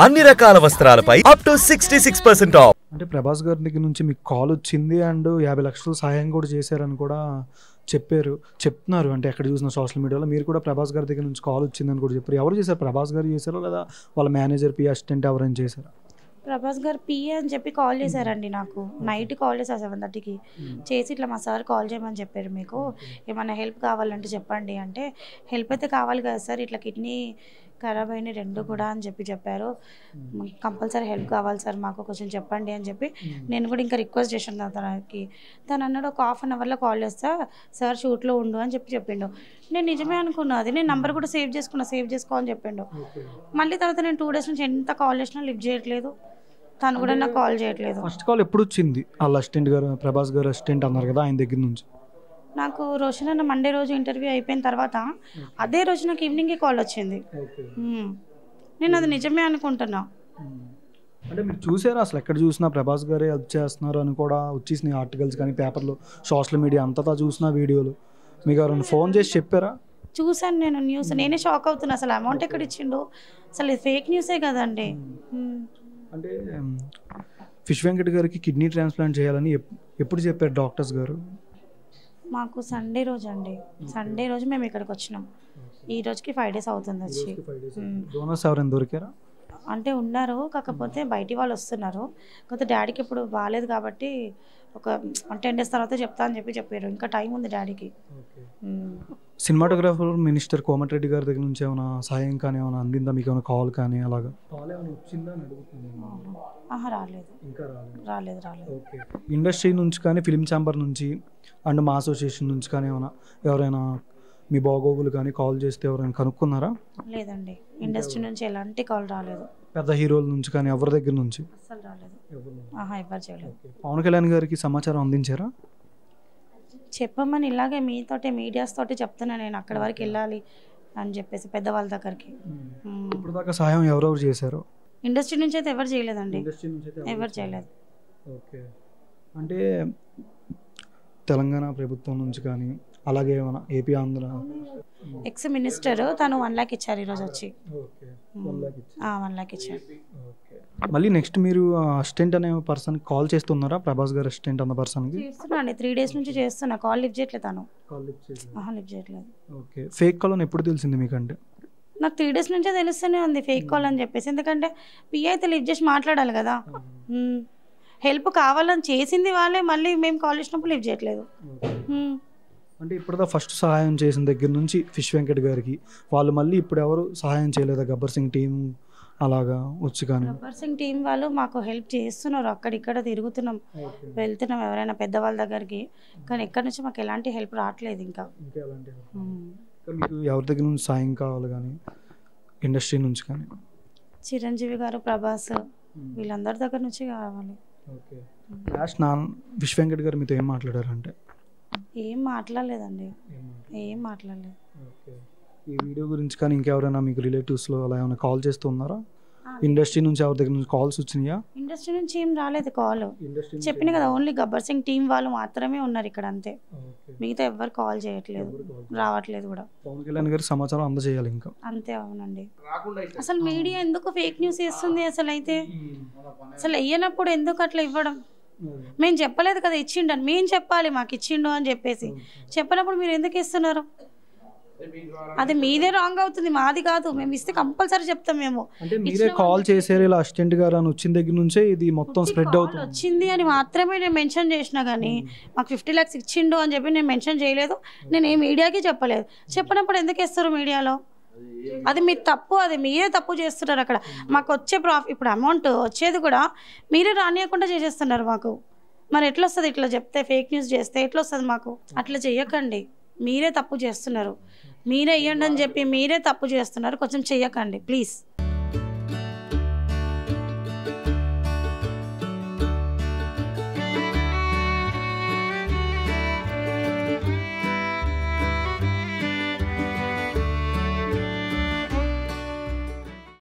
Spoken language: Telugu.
అన్ని రకాల వస్త్రాలపై అప్ టు 66% ఆఫ్. అంటే ప్రభాస్ గారి దగ్గర నుంచి మీకు కాల్ వచ్చింది అండ్ 50 లక్షలు సహాయం కూడా చేశారని కూడా చెప్తున్నారు. అంటే ఎక్కడ చూసిన సోషల్ మీడియాలో మీరు కూడా ప్రభాస్ గారి దగ్గర నుంచి కాల్ వచ్చిందని కూడా చెప్పారు. ఎవరు చేశారు? ప్రభాస్ గారు చేశారో లేదా వాళ్ళ మేనేజర్, పి అసిస్టెంట్ ఎవరైనా చేశారా? ప్రభాస్ గారు పిఏ అని చెప్పి కాల్ చేశారండి. నాకు నైట్ కాల్ చేశారు 7:30కి చేసి ఇట్లా మా సార్ కాల్ చేయమని చెప్పారు, మీకు ఏమైనా హెల్ప్ కావాలంటే చెప్పండి అంటే, హెల్ప్ అయితే కావాలి కదా సార్, ఇట్లా కిడ్నీ ఖరాబ్ అయినాయి 2 కూడా అని చెప్పారు. కంపల్సరీ హెల్ప్ కావాలి సార్, మాకు కొంచెం చెప్పండి అని చెప్పి నేను కూడా ఇంకా రిక్వెస్ట్ చేశాను తనకి. తను అన్నాడు ఒక ½ అన్ అవర్లో కాల్ చేస్తా సార్, షూట్లో ఉండు అని చెప్పిండు. నేను నిజమే అనుకున్నా, అది నేను నంబర్ కూడా సేవ్ చేసుకోవాలని చెప్పిండు. మళ్ళీ తర్వాత నేను 2 డేస్ నుంచి ఎంత కాల్ చేసినా లిఫ్ట్ చేయట్లేదు, తను కూడా నాకు కాల్ చేయట్లేదు. ఫస్ట్ కాల్ ఎప్పుడు వచ్చింది? వాళ్ళ అసిస్టెంట్ గారు, ప్రభాస్ గారు అసిస్టెంట్ అన్నారు కదా, ఆయన దగ్గర నుంచి. నాకు రోషన్ అన్న మండే రోజు ఇంటర్వ్యూ అయిపోయిన తర్వాత అదే రోజు నాకు ఈవినింగే కాల్ వచ్చింది. నేను అది నిజమే అనుకుంటున్నా. అంటే మీరు చూసారా అసలు ఎక్కడ చూసినా ప్రభాస్ గారే హెల్ప్ చేస్తున్నారు అని కూడా వచ్చేసినాయి ఆర్టికల్స్ కానీ పేపర్లో, సోషల్ మీడియా అంతటా చూసిన వీడియోలు. మీకు ఎవరైనా ఫోన్ చేసి చెప్పారా? చూసాను నేను న్యూస్, నేనే షాక్ అవుతున్నా. అసలు అమౌంట్ ఎక్కడ ఇచ్చిండు, అసలు ఇది ఫేక్ న్యూసే కదండి. అంటే ఫిష్ వెంకట్ గారికి కిడ్నీ ట్రాన్స్ప్లాంట్ చేయాలని ఎప్పుడు చెప్పారు డాక్టర్స్ గారు? మాకు సండే రోజు అండి, సండే రోజు మేము ఇక్కడికి వచ్చినాం. ఈ రోజుకి 5 డేస్ అవుతుంది వచ్చి. డోనర్స్ ఎవరైనా దొరికారా? అంటే ఉన్నారు, కాకపోతే బయటి వాళ్ళు వస్తున్నారు. కాకపోతే డాడీకి ఇప్పుడు బాగాలేదు కాబట్టి ఒక 10 డేస్ తర్వాత చెప్తా అని చెప్పారు. ఇంకా టైం ఉంది డాడీకి. సినిమాటోగ్రాఫర్ మినిస్టర్ కోమటిరెడ్డి గారి దగ్గర నుంచి ఏమైనా సహాయం కానీ ఏమైనా అందిందా మీకు? ఏమైనా కాల్ కానీ అలాగా కాల్ ఏమైనా వచ్చిందా అని అడుగుతున్నాను. రాలేదు, ఇంకా రాలేదు. ఓకే. ఇండస్ట్రీ నుంచి కానీ, ఫిలిం ఛాంబర్ నుంచి అండ్ మా అసోసియేషన్ నుంచి కానీ ఎవరైనా మీ బాగోగులు కానీ కాల్ చేస్తే ఎవరైనా కనుక్కున్నారా? లేదండి, ఇండస్ట్రీ నుంచి ఎలాంటి కాల్ రాలేదు. పెద్ద హీరోల నుంచి కానీ ఎవరి దగ్గర నుంచి అసలు రాలేదు, ఎవరు చేయలేదు. పవన్ కళ్యాణ్ గారికి సమాచారం అందించారా? చెప్పమని ఇలాగే మీతోటి మీడియాస్ తోటి చెప్తున్నా, నేను అక్కడి వరకు వెళ్ళాలి అని చెప్పేసి పెద్దవాళ్ళ దగ్గరికి. ఇప్పుడు దాకా సహాయం ఎవరెవరు చేశారు? ఇండస్ట్రీ నుంచి అయితే ఎవరు చేయలేదండి, ఎవరు చేయలేదు. ఓకే. అంటే తెలంగాణ ప్రభుత్వం నుంచి కానీ అలాగే ఏమైనా ఏపీ, ఆంధ్ర ఎక్స్ మినిస్టర్ తను 1 lakh ఇచ్చారు ఈరోజు వచ్చి. 1 lakh ఇచ్చారు. మళ్ళీ నెక్స్ట్ మీరు అసిస్టెంట్ అనే పర్సన్ కాల్ చేస్తున్నారా? ప్రభాస్ గారు అసిస్టెంట్ అన్న పర్సన్కి చేస్తున్నాండి, 3 డేస్ నుంచి చేస్తున్నా. కాల్ లిఫ్ట్ చేయట్లేదు తను, లిఫ్ట్ చేయట్లేదు. ఓకే. ఫేక్ కాల్ అని ఎప్పుడు తెలిసింది మీకంటే? నాకు 3 డేస్ నుంచే తెలుస్తూనే ఉంది ఫేక్ కాల్ అని చెప్పేసి. ఎందుకంటే పిఐ అయితే లిఫ్ట్ చేసి మాట్లాడాలి కదా. హెల్ప్ కావాలని చేసింది వాళ్ళే, మళ్ళీ మేము కాల్ చేసినప్పుడు లిఫ్ట్ చేయట్లేదు. అంటే ఇప్పుడు ఫస్ట్ సహాయం చేసిన దగ్గర నుంచి ఫిష్ వెంకట్ గారికి వాళ్ళు మళ్ళీ ఇప్పుడు ఎవరు సహాయం చేయలేదా? గబ్బర్ సింగ్ టీం అలాగా వచ్చి కానీ? గబ్బర్ సింగ్ టీం వాళ్ళు మాకు హెల్ప్ చేస్తున్నారు, అక్కడిక్కడ తిరుగుతున్నాం, వెళ్తున్నాం ఎవరైనా పెద్దవాళ్ళ దగ్గరికి, కానీ ఎక్కడి నుంచి మాకు ఎలాంటి హెల్ప్ రావట్లేదు. ఇంకా మీకు ఎవరి దగ్గర నుంచి సాయం కావాలి కానీ, ఇండస్ట్రీ నుంచి కానీ? చిరంజీవి గారు, ప్రభాస్, వీళ్ళందరి దగ్గర నుంచి కావాలి. ఓకే. లాస్ట్ ఫిష్ వెంకట్ గారు మీతో ఏం మాట్లాడారంటే? ఏం మాట్లాడలేదండి, ఏం మాట్లాడలేదు. ఓకే. ఈ వీడియో గురించి కానీ ఇంకెవరైనా మీకు రిలేటివ్స్లో అలా ఏమైనా కాల్ చేస్తున్నారా? ఇండస్ట్రీ నుంచి ఎవరి దగ్గర నుంచి కాల్స్ వచ్చినాయా? ఇండస్ట్రీ నుంచి ఏం రాలేదు కాల్. చెప్పిన కదా, ఓన్లీ గబ్బర్ సింగ్ టీం వాళ్ళు మాత్రమే ఉన్నారు ఇక్కడ, అంతే. మిగతా ఎవరు కాల్ చేయట్లేదు, రావట్లేదు కూడా. పవన్ కళ్యాణ్ గారి సమాచారం అందజేయాలి ఇంకా, అంతే. అవునండి. అసలు మీడియా ఎందుకు ఫేక్ న్యూస్ వేస్తుంది? అసలు వెయ్యనప్పుడు ఎందుకు అట్లా ఇవ్వడం? మేము చెప్పలేదు కదా ఇచ్చిండని, మేము చెప్పాలి మాకు ఇచ్చిండు అని చెప్పేసి. చెప్పినప్పుడు మీరు ఎందుకు ఇస్తున్నారు? అది మీదే రాంగ్ అవుతుంది, మాది కాదు. మేము ఇస్తే కంపల్సరీ చెప్తాం. మేము అంటే మీరే కాల్ చేశారు ఇలా అసిస్టెంట్ గారు అని వచ్చిన దగ్గర నుంచే ఇది మొత్తం స్ప్రెడ్ అవుతుంది. వచ్చింది అని మాత్రమే నేను మెన్షన్ చేసినా, కానీ మాకు 50 lakhs ఇచ్చిండు అని చెప్పి నేను మెన్షన్ చేయలేదు. నేను ఏ మీడియాకి చెప్పలేదు. చెప్పినప్పుడు ఎందుకు ఇస్తారు మీడియాలో? అది మీ తప్పు, అది మీరే తప్పు చేస్తున్నారు. అక్కడ మాకు వచ్చే ఇప్పుడు అమౌంట్ వచ్చేది కూడా మీరే రానియకుండా చేసేస్తున్నారు మాకు. మరి ఎట్లా వస్తుంది? ఇట్లా చెప్తే, ఫేక్ న్యూస్ చేస్తే ఎట్లా వస్తుంది మాకు? అట్లా చెయ్యకండి, మీరే తప్పు చేస్తున్నారు. మీరే ఇవ్వండి అని చెప్పి మీరే తప్పు చేస్తున్నారు, కొంచెం చెయ్యకండి ప్లీజ్.